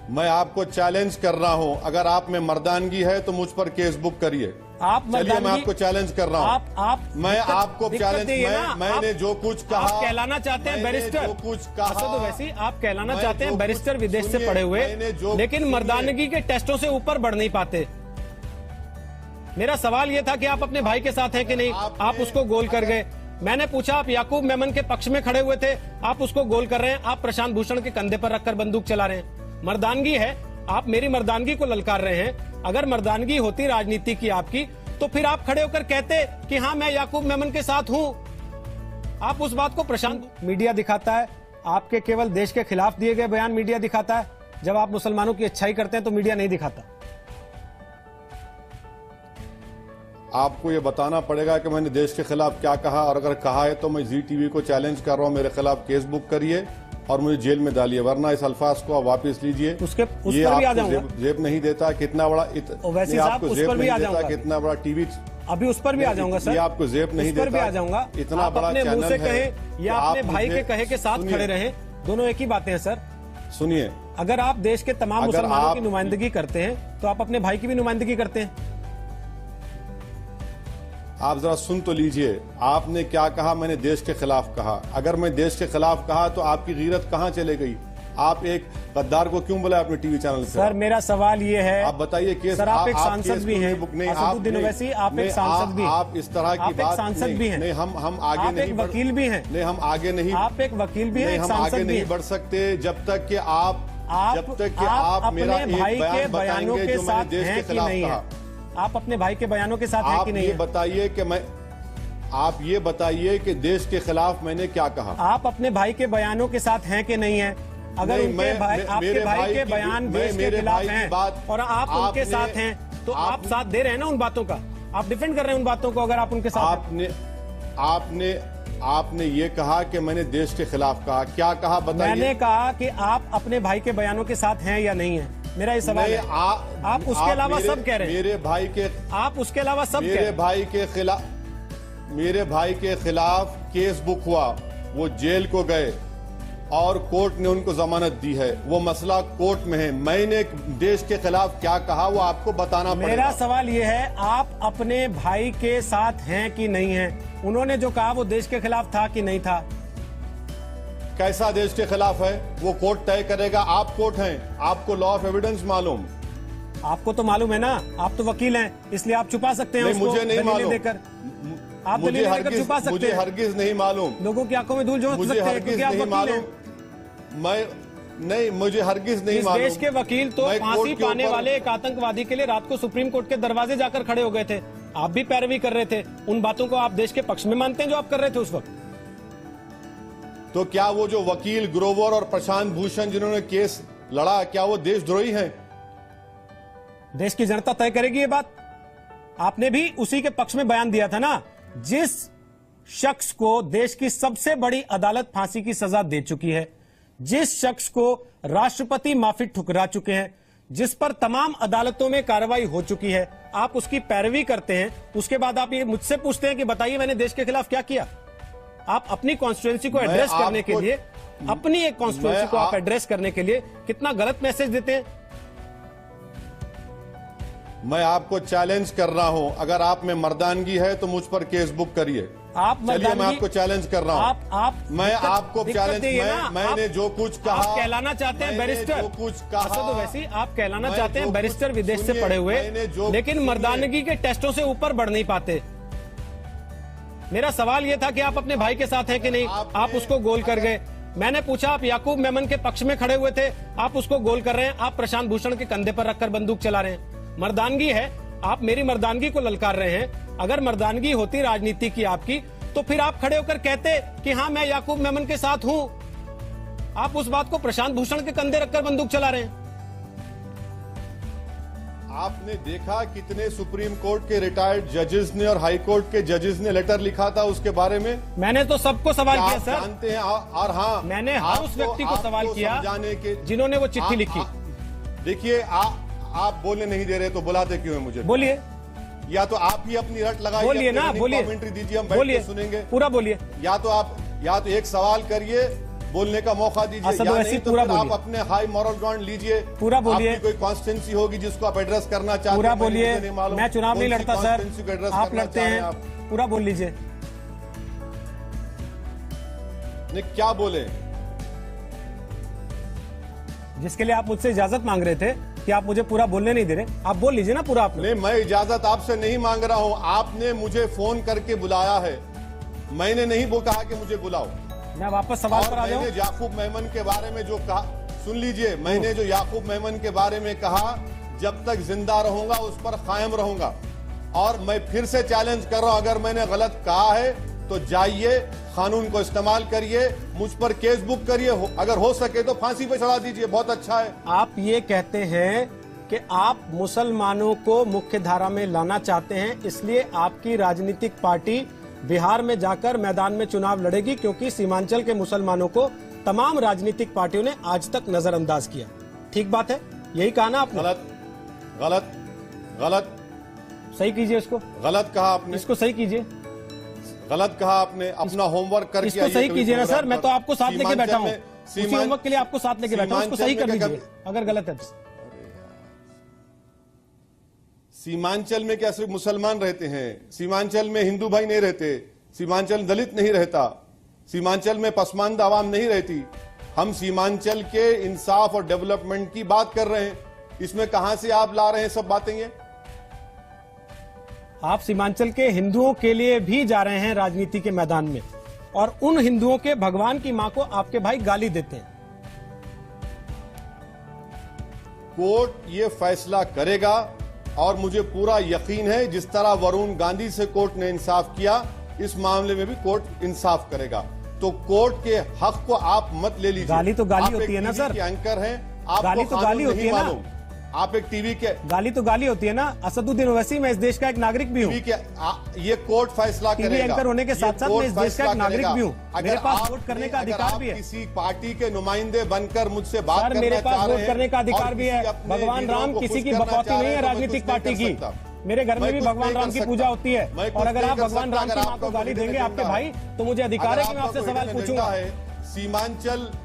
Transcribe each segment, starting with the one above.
मैं आपको चैलेंज कर रहा हूं, अगर आप में मर्दानगी है तो मुझ पर केस बुक करिए। आप चलिए, मैं आपको चैलेंज कर रहा हूं। मैं आपको चैलेंज, मैंने जो कुछ कहा, आप कहलाना चाहते हैं बैरिस्टर, जो कुछ कहा, तो वैसे आप कहलाना चाहते हैं बैरिस्टर, विदेश से पढ़े हुए, लेकिन मर्दानगी के टेस्टों से ऊपर बढ़ नहीं पाते। मेरा सवाल यह था कि आप अपने भाई के साथ हैं कि नहीं, आप उसको गोल कर गए। मैंने पूछा, आप याकूब मेमन के पक्ष में खड़े हुए थे, आप उसको गोल कर रहे हैं, आप प्रशांत भूषण के कंधे पर रखकर बंदूक चला रहे हैं। मर्दानगी है, आप मेरी मर्दानगी को ललकार रहे हैं। अगर मर्दानगी होती राजनीति की आपकी, तो फिर आप खड़े होकर कहते कि हाँ मैं याकूब मेमन के साथ हूं। आप उस बात को प्रशांत, मीडिया दिखाता है आपके केवल देश के खिलाफ दिए गए बयान मीडिया दिखाता है। जब आप मुसलमानों की अच्छाई करते हैं तो मीडिया नहीं दिखाता। आपको ये बताना पड़ेगा कि मैंने देश के खिलाफ क्या कहा, और अगर कहा है तो मैं जी टीवी को चैलेंज कर रहा हूं, मेरे खिलाफ केस बुक करिए और मुझे जेल में डालिए, वरना इस अल्फाज को आप वापस लीजिए। उस पर भी आ जाऊंगा। जेब नहीं देता कितना बड़ा, वैसे आपको जेब नहीं देता कितना बड़ा टीवी, अभी उस पर भी आ जाऊंगा सर। ये आपको जेब नहीं देता, भी आ जाऊंगा। इतना बड़ा चैनल से कहे या अपने भाई के कहे के साथ खड़े रहे, दोनों एक ही बातें हैं सर। सुनिए, अगर आप देश के तमाम मुसलमानों की नुमाइंदगी करते हैं तो आप अपने भाई की भी नुमाइंदगी करते हैं। आप जरा सुन तो लीजिए, आपने क्या कहा, मैंने देश के खिलाफ कहा। अगर मैं देश के खिलाफ कहा तो आपकी गीरत कहां चले गई? आप एक गद्दार को क्यों बुलाया अपने टीवी चैनल पे? सर मेरा सवाल ये है, आप बताइए केस, सर आप एक सांसद भी हैं, असदुद्दीन ओवैसी आप एक सांसद भी हैं, आप इस तरह की बात, सांसद भी हैं, नहीं हम आगे नहीं, एक वकील भी हैं, नहीं हम आगे नहीं, आप एक वकील भी हैं, हम आगे नहीं बढ़ सकते जब तक कि आप मेरा एक बयान बताएंगे जो मैंने देश के खिलाफ कहा। आप अपने भाई के बयानों के साथ हैं कि नहीं? आप ये बताइए कि देश के खिलाफ मैंने क्या कहा। आप अपने भाई के बयानों के साथ हैं कि नहीं है? अगर आपके भाई के बयान देश के खिलाफ हैं और आप उनके साथ हैं, तो आप साथ दे रहे हैं ना उन बातों का, आप डिफेंड कर रहे हैं उन बातों को। अगर आप उनके साथ, आपने ये कहा कि मैंने देश के खिलाफ कहा, क्या कहा बताइए? मैंने कहा कि आप अपने भाई के बयानों के साथ हैं या नहीं है, मेरा ये सवाल है। आप उसके अलावा सब कह रहे हैं। मेरे भाई के, आप उसके अलावा सब कह रहे हैं। मेरे भाई के खिलाफ केस बुक हुआ, वो जेल को गए और कोर्ट ने उनको जमानत दी है, वो मसला कोर्ट में है। मैंने देश के खिलाफ क्या कहा वो आपको बताना पड़ेगा। मेरा सवाल ये है, आप अपने भाई के साथ हैं कि नहीं हैं? उन्होंने जो कहा वो देश के खिलाफ था कि नहीं था? कैसा देश के खिलाफ है वो कोर्ट तय करेगा। आप कोर्ट हैं, आपको लॉ ऑफ एविडेंस मालूम। आपको तो मालूम है ना, आप तो वकील हैं, इसलिए आप छुपा सकते हैं। मुझे नहीं मालूम, देकर आप मुझे हरगिज नहीं मालूम। लोगों की आंखों में धूल झोंक सकते हैं, हरगिज नहीं मालूम। मुझे हरगिज नहीं मालूम। देश के वकील तो फांसी पाने वाले एक आतंकवादी के लिए रात को सुप्रीम कोर्ट के दरवाजे जाकर खड़े हो गए थे। आप भी पैरवी कर रहे थे उन बातों को। आप देश के पक्ष में मानते हैं जो आप कर रहे थे उस वक्त? तो क्या वो जो वकील ग्रोवर और प्रशांत भूषण जिन्होंने केस लड़ा, क्या वो देशद्रोही हैं? देश की जनता तय करेगी ये बात। आपने भी उसी के पक्ष में बयान दिया था ना। जिस शख्स को देश की सबसे बड़ी अदालत फांसी की सजा दे चुकी है, जिस शख्स को राष्ट्रपति माफी ठुकरा चुके हैं, जिस पर तमाम अदालतों में कार्रवाई हो चुकी है, आप उसकी पैरवी करते हैं। उसके बाद आप ये मुझसे पूछते हैं कि बताइए मैंने देश के खिलाफ क्या किया? आप अपनी कॉन्स्टिट्यूएंसी को एड्रेस करने के लिए, अपनी एक कॉन्स्टिट्यूएंसी को आप एड्रेस करने के लिए कितना गलत मैसेज देते हैं। मैं आपको चैलेंज कर रहा हूं, अगर आप में मर्दानगी है तो मुझ पर केस बुक करिए। चलिए, मैं आपको चैलेंज कर रहा हूं। मैं आपको चैलेंज, मैंने जो कुछ कहा, आप कहलाना चाहते हैं बैरिस्टर, जो कुछ कहा, तो वैसे आप कहलाना चाहते हैं बैरिस्टर, विदेश से पढ़े हुए, लेकिन मर्दानगी के टेस्टों से ऊपर बढ़ नहीं पाते। मेरा सवाल यह था कि आप अपने भाई के साथ हैं कि नहीं, आप उसको गोल कर गए। मैंने पूछा, आप याकूब मेमन के पक्ष में खड़े हुए थे, आप उसको गोल कर रहे हैं, आप प्रशांत भूषण के कंधे पर रखकर बंदूक चला रहे हैं। मर्दानगी है, आप मेरी मर्दानगी को ललकार रहे हैं। अगर मर्दानगी होती राजनीति की आपकी, तो फिर आप खड़े होकर कहते कि हाँ मैं याकूब मेमन के साथ हूं। आप उस बात को प्रशांत भूषण के कंधे रखकर बंदूक चला रहे हैं। आपने देखा कितने सुप्रीम कोर्ट के रिटायर्ड जजेस ने और हाई कोर्ट के जजेस ने लेटर लिखा था उसके बारे में? मैंने तो सबको सवाल किया सर, जानते हैं। और हाँ, मैंने हर उस व्यक्ति को सवाल किया जिन्होंने वो चिट्ठी लिखी। देखिए, आप बोलने नहीं दे रहे तो बुलाते क्यों है मुझे? बोलिए। या तो आप ही अपनी रट लगाइए, बोलिए ना, बोलिए, कमेंट्री दीजिए, हम बैठ के सुनेंगे। पूरा बोलिए। या तो एक सवाल करिए, बोलने का मौका दीजिए, असद या ओवैसी नहीं तो पूरा फिर आप बोलिए। अपने हाई मॉरल ग्राउंड लीजिए। पूरा बोलिए। आपकी कोई कॉन्स्टिट्यूंसी होगी जिसको आप एड्रेस करना चाहते हैं, पूरा मुझे बोलिए। नहीं मालूम मैं चुनाव नहीं कौन सी लड़ता सर, constituency को address आप करना लड़ते चाह रहे हैं, आप। पूरा बोल लीजिए। नहीं, क्या बोले? जिसके लिए आप मुझसे इजाजत मांग रहे थे कि आप मुझे पूरा बोलने नहीं दे रहे, आप बोल लीजिए ना पूरा आपने। नहीं, मैं इजाजत आपसे नहीं मांग रहा हूं, आपने मुझे फोन करके बुलाया है, मैंने नहीं वो कहा कि मुझे बुलाओ। मैं वापस सवाल पर आ जाऊं। मैंने याकूब मेमन के बारे में जो कहा, सुन लीजिए, मैंने जो याकूब मेमन के बारे में कहा, जब तक जिंदा रहूंगा उस पर कायम रहूंगा। और मैं फिर से चैलेंज कर रहा हूं, अगर मैंने गलत कहा है तो जाइए, कानून को इस्तेमाल करिए, मुझ पर केस बुक करिए, अगर हो सके तो फांसी पे चढ़ा दीजिए, बहुत अच्छा है। आप ये कहते हैं कि आप मुसलमानों को मुख्य धारा में लाना चाहते हैं, इसलिए आपकी राजनीतिक पार्टी बिहार में जाकर मैदान में चुनाव लड़ेगी, क्योंकि सीमांचल के मुसलमानों को तमाम राजनीतिक पार्टियों ने आज तक नजरअंदाज किया। ठीक बात है, यही कहा ना आपने? गलत गलत गलत। सही कीजिए इसको। गलत कहा आपने, इसको सही कीजिए। गलत कहा आपने, अपना होमवर्क करके इसको सही कीजिए ना सर, मैं तो आपको साथ लेके बैठा हूँ, उसी होमवर्क के लिए आपको साथ लेके बैठा हूँ, उसको सही कर लीजिए अगर गलत है। सीमांचल में क्या सिर्फ मुसलमान रहते हैं? सीमांचल में हिंदू भाई नहीं रहते, सीमांचल में दलित नहीं रहता, सीमांचल में पसमानदा आवाम नहीं रहती। हम सीमांचल के इंसाफ और डेवलपमेंट की बात कर रहे हैं, इसमें कहां से आप ला रहे हैं सब बातें? ये आप सीमांचल के हिंदुओं के लिए भी जा रहे हैं राजनीति के मैदान में, और उन हिंदुओं के भगवान की मां को आपके भाई गाली देते हैं। कोर्ट ये फैसला करेगा, और मुझे पूरा यकीन है जिस तरह वरुण गांधी से कोर्ट ने इंसाफ किया, इस मामले में भी कोर्ट इंसाफ करेगा। तो कोर्ट के हक को आप मत ले लीजिए। गाली तो गाली आप होती है ना एक सर। टीवी के एंकर हैं, गाली आपको तो गाली कानून होती नहीं है ना। मालूम। आप एक टीवी के गाली तो गाली होती है ना। असदुद्दीन ओवैसी, मैं इस देश का एक नागरिक भी हूँ। ये कोर्ट फैसला टीवी करेगा। एंकर होने के साथ साथ मैं इस देश का एक नागरिक भी हूँ। मेरे पास वोट करने का अधिकार भी है। किसी पार्टी के नुमाइंदे बनकर मुझसे बात सर, करना मेरे पास चाह रहे वोट हैं करने का अधिकार और भी है। किसी अपने भगवान लीडरों राम को किसी खुश की करना बकौती चाह नहीं रहे है हैं, तो मैं राजनीतिक कुछ नहीं पार्टी कर की। सकता। मेरे घर में मैं भी कुछ भगवान नहीं राम कर की सकता। पूजा होती है, मैं कुछ और अगर नहीं आप कर भगवान सकता। राम की अगर मां को आपका गाली कोई देंगे आपके एजेंडा भाई, तो मुझे अधिकार है कि मैं आपसे आपका सवाल कोई पूछूंगा। एजेंडा है,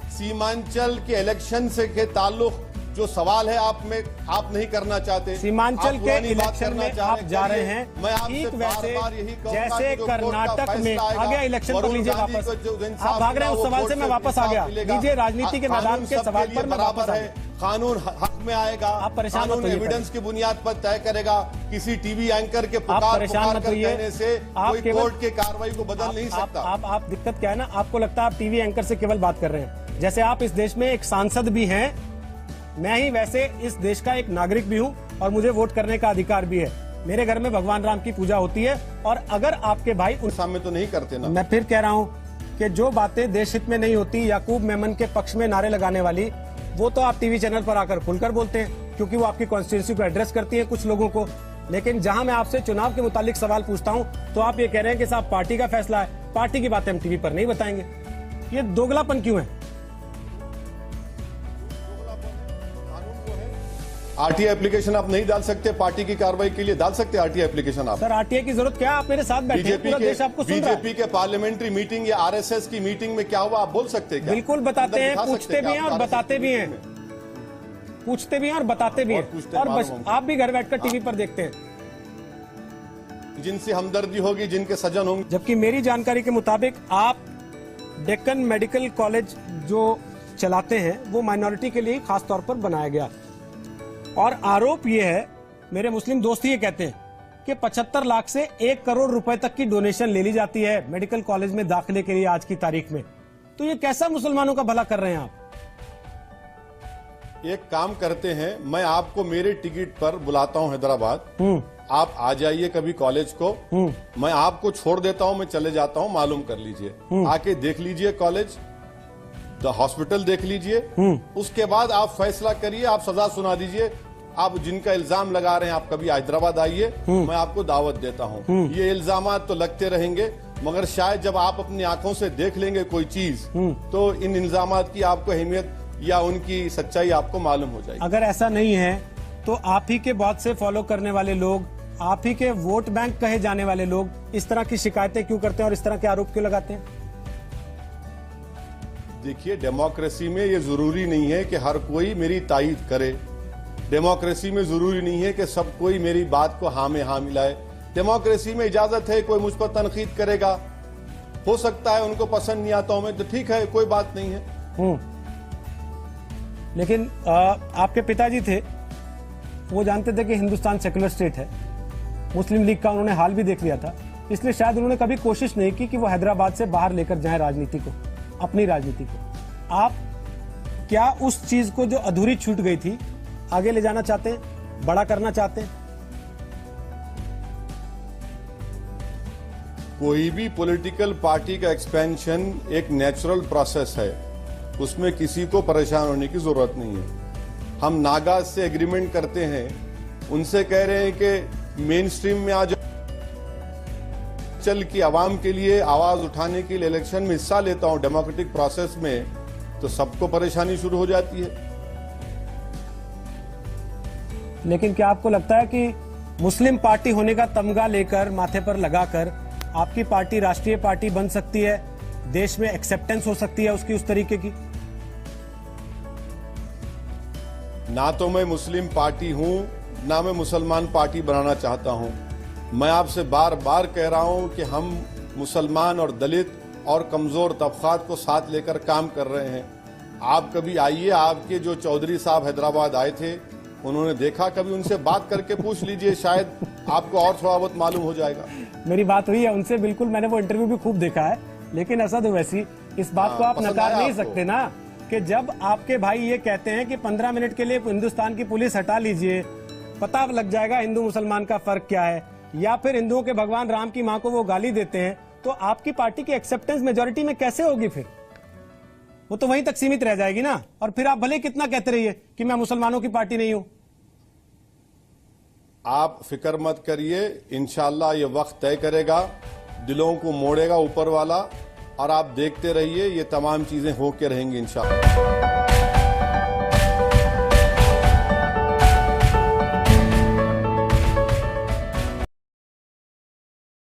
सीमांचल के इलेक्शन से के ताल्लुक जो सवाल है आप नहीं करना चाहते। सीमांचल आप के पुरानी बात इलेक्शन करना में चाह आप रहे जा रहे करिए। हैं, मैं आपसे ठीक वैसे बार-बार यही कहूंगा जैसे कि जो कोर्ट का कर्नाटक में फैसला आ आएगा, गया इलेक्शन पर वरुण लीजिए गांधी वापस। को जो इंसाफ आप भाग रहे हैं उस मिला, सवाल वो से, मैं कोर्ट वापस आ गया। मिलेगा। लीजिए राजनीति के मैदान कानून के सबके सवाल लिए पर मैं वापस बराबर आ है। गया। कानून हक में आएगा, आप परेशान मत कानून होइए एविडेंस की बुनियाद पर तय करेगा। किसी टीवी एंकर के आप परेशान पुकार मत कर होइए। कहने से आप कोई केवल- कोर्ट के कार्रवाई को बदल नहीं सकता। आप दिक्कत क्या है ना, आपको लगता है आप टीवी एंकर से केवल बात कर रहे हैं, जैसे आप इस देश में एक सांसद भी हैं, मैं ही वैसे इस देश का एक नागरिक भी हूं, और मुझे वोट करने का अधिकार भी है। मेरे घर में भगवान राम की पूजा होती है, और अगर आपके भाई उन सामने तो नहीं करते ना। मैं फिर कह रहा हूं कि जो बातें देश हित में नहीं होती, याकूब मेमन के पक्ष में नारे लगाने वाली, वो तो आप टीवी चैनल पर आकर खुलकर बोलते हैं, क्योंकि वो आपकी कॉन्स्टिट्यूंसी को एड्रेस करती है कुछ लोगों को। लेकिन जहां मैं आपसे चुनाव के मुतालिक सवाल पूछता हूं, तो आप ये कह रहे हैं कि साहब पार्टी का फैसला है, पार्टी की बातें हम टीवी पर नहीं बताएंगे। ये दोगलापन क्यों है? आरटीआई एप्लीकेशन आप नहीं डाल सकते पार्टी की कार्रवाई के लिए? डाल सकते आरटीआई एप्लीकेशन आप? सर, आरटीआई की जरूरत क्या है? आप मेरे साथ बैठे हैं, पूरा देश आपको सुन रहा है। बीजेपी के पार्लियामेंट्री मीटिंग या आरएसएस की मीटिंग में क्या हुआ आप बोल सकते हैं क्या? बिल्कुल बताते हैं, पूछते भी हैं और बताते भी हैं, पूछते भी हैं और बताते भी हैं, और आप भी घर बैठकर टीवी पर देखते हैं। जिनसे हमदर्दी होगी, जिनके सजन होंगे। जबकि मेरी जानकारी के मुताबिक आप डेक्कन मेडिकल कॉलेज जो चलाते हैं, वो माइनॉरिटी के लिए खास तौर पर बनाया गया, और आरोप ये है, मेरे मुस्लिम दोस्त ये कहते हैं कि 75 लाख से 1 करोड़ रुपए तक की डोनेशन ले ली जाती है मेडिकल कॉलेज में दाखिले के लिए आज की तारीख में। तो ये कैसा मुसलमानों का भला कर रहे हैं आप? एक काम करते हैं, मैं आपको मेरे टिकट पर बुलाता हूं हैदराबाद, आप आ जाइए कभी कॉलेज को, मैं आपको छोड़ देता हूं, मैं चले जाता हूं, मालूम कर लीजिए, आके देख लीजिए कॉलेज, द हॉस्पिटल देख लीजिए, उसके बाद आप फैसला करिए, आप सजा सुना दीजिए। आप जिनका इल्जाम लगा रहे हैं, आप कभी हैदराबाद आइए, मैं आपको दावत देता हूं। ये इल्जामात तो लगते रहेंगे, मगर शायद जब आप अपनी आंखों से देख लेंगे कोई चीज, तो इन इल्जामात की आपको अहमियत या उनकी सच्चाई आपको मालूम हो जाएगी। अगर ऐसा नहीं है तो आप ही के बहुत से फॉलो करने वाले लोग, आप ही के वोट बैंक कहे जाने वाले लोग इस तरह की शिकायतें क्यों करते हैं और इस तरह के आरोप क्यों लगाते हैं? देखिए, डेमोक्रेसी में ये जरूरी नहीं है कि हर कोई मेरी तायीद करे। डेमोक्रेसी में जरूरी नहीं है कि सब कोई मेरी बात को हाँ में हाँ मिलाए। डेमोक्रेसी में इजाजत है, कोई मुझ पर तनकीद करेगा, हो सकता है उनको पसंद नहीं आता हूं मैं, तो ठीक है, कोई बात नहीं है। लेकिन आपके पिताजी थे, वो जानते थे कि हिंदुस्तान सेकुलर स्टेट है, मुस्लिम लीग का उन्होंने हाल भी देख लिया था, इसलिए शायद उन्होंने कभी कोशिश नहीं की कि वो हैदराबाद से बाहर लेकर जाएं राजनीति को, अपनी राजनीति को। आप क्या उस चीज को जो अधूरी छूट गई थी आगे ले जाना चाहते हैं, बड़ा करना चाहते हैं? कोई भी पॉलिटिकल पार्टी का एक्सपेंशन एक नेचुरल प्रोसेस है, उसमें किसी को परेशान होने की जरूरत नहीं है। हम नागा से एग्रीमेंट करते हैं, उनसे कह रहे हैं कि मेन स्ट्रीम में आ जाओ, चल की आवाम के लिए आवाज उठाने के लिए इलेक्शन में हिस्सा लेता हूं डेमोक्रेटिक प्रोसेस में, तो सबको परेशानी शुरू हो जाती है। लेकिन क्या आपको लगता है कि मुस्लिम पार्टी होने का तमगा लेकर, माथे पर लगाकर आपकी पार्टी राष्ट्रीय पार्टी बन सकती है, देश में एक्सेप्टेंस हो सकती है उसकी उस तरीके की? ना तो मैं मुस्लिम पार्टी हूं, ना मैं मुसलमान पार्टी बनाना चाहता हूं। मैं आपसे बार बार कह रहा हूं कि हम मुसलमान और दलित और कमजोर तबकात को साथ लेकर काम कर रहे हैं। आप कभी आइए, आपके जो चौधरी साहब हैदराबाद आए थे, उन्होंने देखा, कभी उनसे बात करके पूछ लीजिए, शायद आपको और थोड़ा बहुत मालूम हो जाएगा। मेरी बात हुई है उनसे, बिल्कुल, मैंने वो इंटरव्यू भी खूब देखा है। लेकिन असद ओवैसी, इस बात को आप नकार नहीं सकते ना कि जब आपके भाई ये कहते हैं कि 15 मिनट के लिए हिंदुस्तान की पुलिस हटा लीजिए, पता लग जाएगा हिंदू मुसलमान का फर्क क्या है, या फिर हिंदुओं के भगवान राम की माँ को वो गाली देते हैं, तो आपकी पार्टी की एक्सेप्टेंस मेजोरिटी में कैसे होगी? फिर वो तो वहीं तक सीमित रह जाएगी ना। और फिर आप भले कितना कहते रहिए कि मैं मुसलमानों की पार्टी नहीं हूं। आप फिक्र मत करिए, इंशाअल्लाह ये वक्त तय करेगा, दिलों को मोड़ेगा ऊपर वाला, और आप देखते रहिए, ये तमाम चीजें होके रहेंगी इंशाअल्लाह।